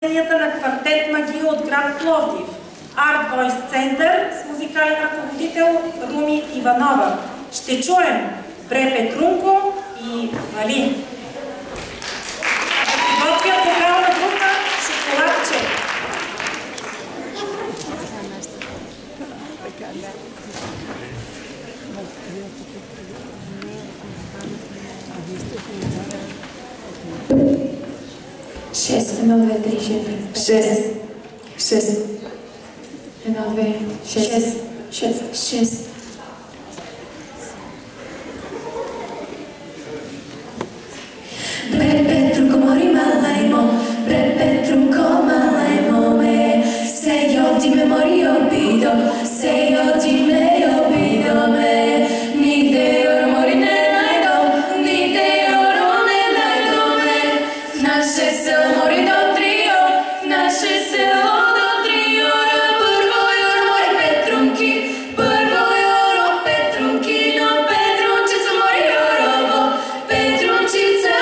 на квартет Магия от град Пловдив, Арт Войс Център с музикален ръководител Руми Иванова. Ще чуем Бре Петрунко и Вали. Готвят вокална група Шоколадче. Шест, едно, две, три, четири. Шест. Шест. Едно, две, шест. Шест. Шест. Бре Петрунко мори малаймо, Бре Петрунко малаймо ме, се оди ме мори обидо, се оди ме обидо ме, нигде оро мори не найдо, нигде оро не найдо ме, в наше село мори до трио, в наше село до трио, първо оро мори Петрунки, първо оро Петрунки, но Петрунчица мори орово, Петрунчица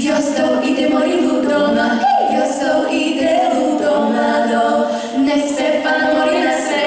Josto ide mori ludoma, Josto ide ludoma do, ne Stefana mori na se.